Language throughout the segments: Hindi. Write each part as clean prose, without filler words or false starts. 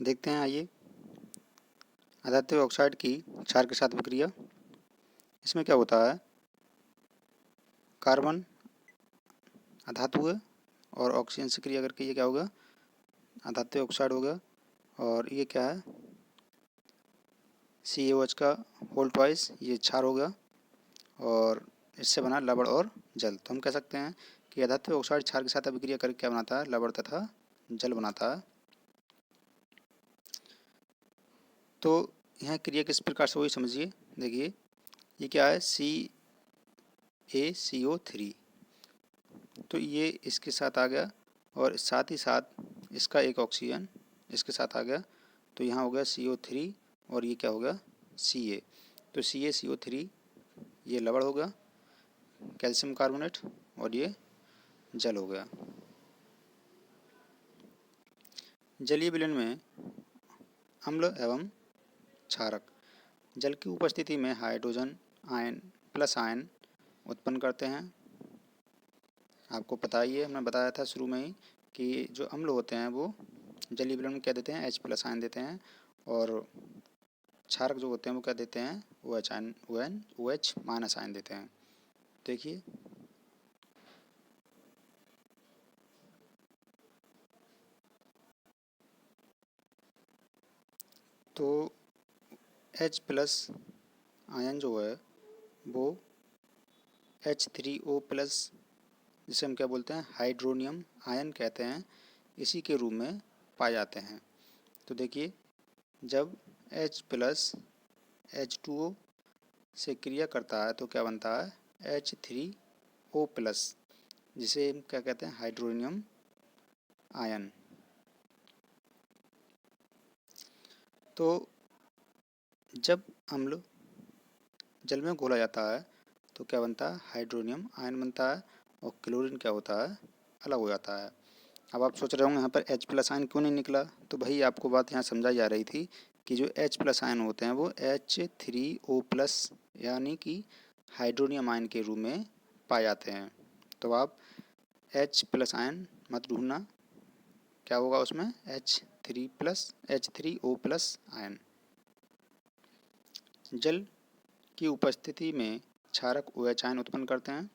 देखते हैं, आइए। अधात्व ऑक्साइड की क्षार के साथ विक्रिया। इसमें क्या होता है, कार्बन अधातु है और ऑक्सीजन से क्रिया करके ये क्या होगा, अधात्व ऑक्साइड होगा। और ये क्या है, CaOH का होल ट्वाइस, ये क्षार होगा और इससे बना लवण और जल। तो हम कह सकते हैं कि अधात्व ऑक्साइड क्षार के साथ अभिक्रिया करके क्या बनाता है, लवण तथा जल बनाता है। तो यहाँ क्रिया किस प्रकार से हुई समझिए। देखिए ये क्या है, CaCO3, तो ये इसके साथ आ गया और साथ ही साथ इसका एक ऑक्सीजन इसके साथ आ गया, तो यहाँ हो गया CO3 और ये क्या होगा, Ca। तो CaCO3 ये लवण होगा, कैल्शियम कार्बोनेट, और ये जल हो गया। जलीय विलयन में अम्ल एवं क्षारक जल की उपस्थिति में हाइड्रोजन आयन प्लस आयन उत्पन्न करते हैं। आपको पता ही है, हमने बताया था शुरू में ही कि जो अम्ल होते हैं वो जलीय विलयन में क्या देते हैं, H+ आयन देते हैं, और क्षारक जो होते हैं वो क्या देते हैं, OH आयन, OH- आयन देते हैं। देखिए तो H+ आयन जो है वो H3O+, जिसे हम क्या बोलते हैं, हाइड्रोनियम आयन कहते हैं, इसी के रूप में पाए जाते हैं। तो देखिए जब H+ H2O से क्रिया करता है तो क्या बनता है, H3O+, जिसे हम क्या कहते हैं, हाइड्रोनियम आयन। तो जब अम्ल जल में घोला जाता है तो क्या बनता है, हाइड्रोनियम आयन बनता है, और क्लोरीन क्या होता है, अलग हो जाता है। अब आप सोच रहे होंगे यहाँ पर H+ आयन क्यों नहीं निकला, तो भाई आपको बात यहाँ समझाई जा रही थी कि जो H+ आयन होते हैं वो H3O+, यानी कि हाइड्रोनियम आयन के रूप में पाए जाते हैं। तो आप H+ आयन मत ढूंढना, क्या होगा उसमें, H3O+ आयन। जल की उपस्थिति में क्षारक OH आयन उत्पन्न करते हैं।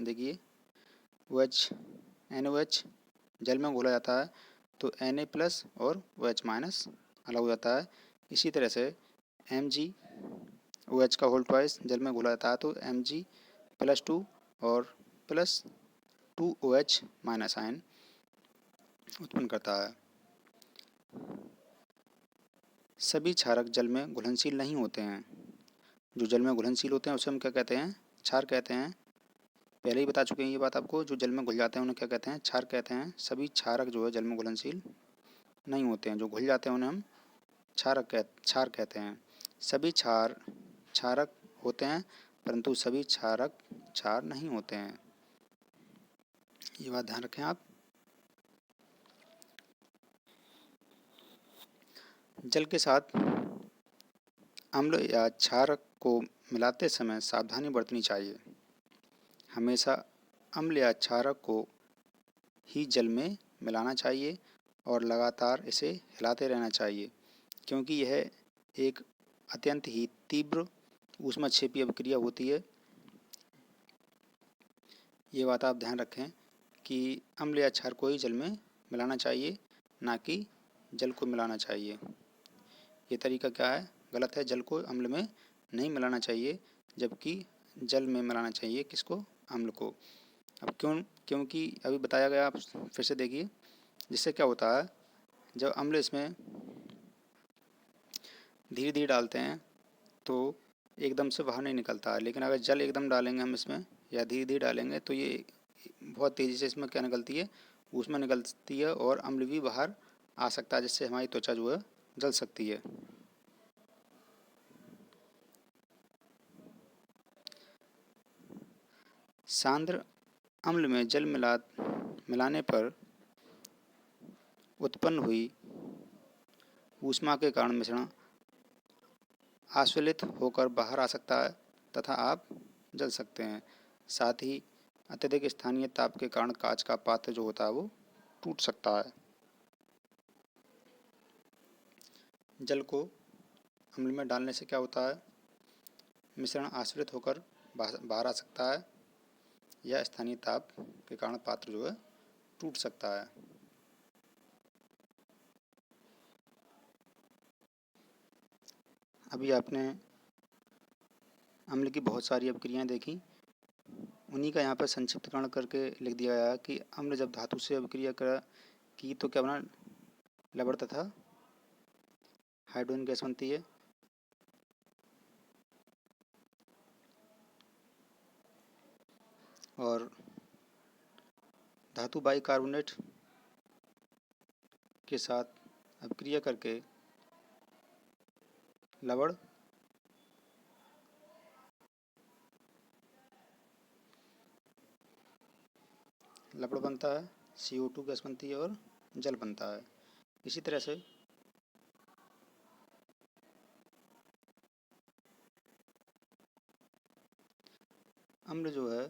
देखिए OH NOH जल में घोला जाता है तो Na+ और OH- अलग हो जाता है। इसी तरह से MgOH का होल ट्वाइस जल में घोला जाता है तो Mg+2 और +2OH- आयन उत्पन्न करता है। सभी क्षारक जल में घुलनशील नहीं होते हैं। जो जल में घुलनशील होते हैं उसे हम क्या कहते हैं, क्षार कहते हैं। पहले ही बता चुके हैं ये बात आपको, जो जल में घुल जाते हैं उन्हें क्या कहते हैं, क्षार कहते हैं। सभी क्षारक जो है जल में घुलनशील नहीं होते हैं, जो घुल जाते हैं उन्हें हम क्षार कहते हैं। सभी क्षारक होते हैं परंतु सभी क्षारक क्षार नहीं होते हैं, ये बात ध्यान रखें आप। जल के साथ अम्ल या क्षारक को मिलाते समय सावधानी बरतनी चाहिए। हमेशा अम्ल या क्षारक को ही जल में मिलाना चाहिए और लगातार इसे हिलाते रहना चाहिए, क्योंकि यह एक अत्यंत ही तीव्र ऊष्मक्षेपीय अभिक्रिया होती है। ये बात आप ध्यान रखें कि अम्ल या क्षार को ही जल में मिलाना चाहिए, ना कि जल को मिलाना चाहिए। ये तरीका क्या है, गलत है। जल को अम्ल में नहीं मिलाना चाहिए, जबकि जल में मिलाना चाहिए किसको, अम्ल को। अब क्योंकि अभी बताया गया, आप फिर से देखिए। जिससे क्या होता है, जब अम्ल इसमें धीरे धीरे डालते हैं तो एकदम से बाहर नहीं निकलता है, लेकिन अगर जल एकदम डालेंगे हम इसमें या धीरे धीरे डालेंगे तो ये बहुत तेज़ी से इसमें क्या निकलती है, उसमें निकलती है और अम्ल भी बाहर आ सकता है, जिससे हमारी त्वचा जो है जल सकती है। सांद्र अम्ल में जल मिलाने पर उत्पन्न हुई ऊष्मा के कारण मिश्रण आश्वलित होकर बाहर आ सकता है तथा आप जल सकते हैं। साथ ही अत्यधिक स्थानीय ताप के कारण कांच का पात्र जो होता है वो टूट सकता है। जल को अम्ल में डालने से क्या होता है? मिश्रण आश्रित होकर बाहर आ सकता है या स्थानीय ताप के कारण पात्र जो है टूट सकता है। अभी आपने अम्ल की बहुत सारी अभिक्रियाएं देखी, उन्हीं का यहाँ पर संक्षिप्तकरण करके लिख दिया गया है कि अम्ल जब धातु से अभिक्रिया की तो क्या बना? लवण तथा हाइड्रोजन गैस बनती है। और धातु बाइकार्बोनेट के साथ अभिक्रिया करके लवण बनता है, CO2 गैस बनती है और जल बनता है। इसी तरह से अम्ल जो है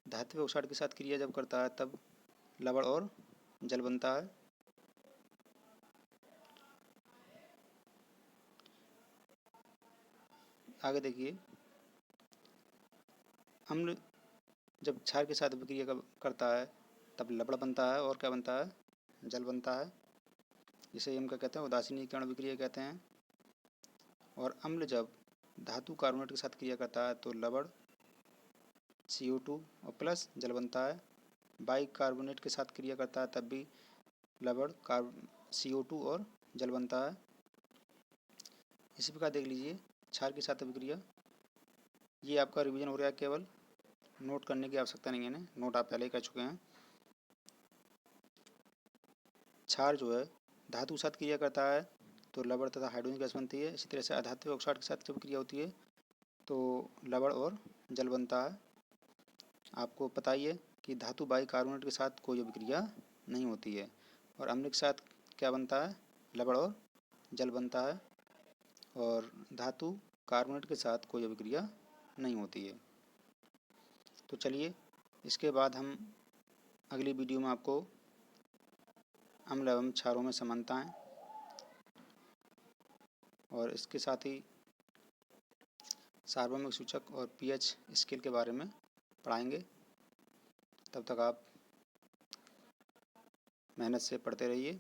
धात्विक ऑक्साइड के साथ क्रिया जब करता है तब लवण और जल बनता है। आगे देखिए, अम्ल जब क्षार के साथ अभिक्रिया करता है तब लवण बनता है और क्या बनता है? जल बनता है। इसे हम क्या कहते हैं? उदासीनीकरण अभिक्रिया कहते हैं। और अम्ल जब धातु कार्बोनेट के साथ क्रिया करता है तो लवण CO2 और प्लस जल बनता है। बाइकार्बोनेट के साथ क्रिया करता है तब भी लवण CO2 और जल बनता है। इसी प्रकार देख लीजिए क्षार के साथ अभिक्रिया, ये आपका रिवीजन हो रहा है, केवल नोट करने की आवश्यकता नहीं है, नोट आप पहले ही कर चुके हैं। क्षार जो है धातु के साथ क्रिया करता है तो लवण तथा हाइड्रोजन गैस बनती है। इसी तरह से अधात्विक ऑक्साइड के साथ जब क्रिया होती है तो लवण और जल बनता है। आपको पता ही है कि धातु बाइकार्बोनेट के साथ कोई अभिक्रिया नहीं होती है और अम्ल के साथ क्या बनता है? लवण और जल बनता है। और धातु कार्बोनेट के साथ कोई अभिक्रिया नहीं होती है। तो चलिए, इसके बाद हम अगली वीडियो में आपको अम्ल एवं क्षारों में समानताएं और इसके साथ ही सार्वभौमिक सूचक और pH स्केल के बारे में पढ़ाएंगे। तब तक आप मेहनत से पढ़ते रहिए।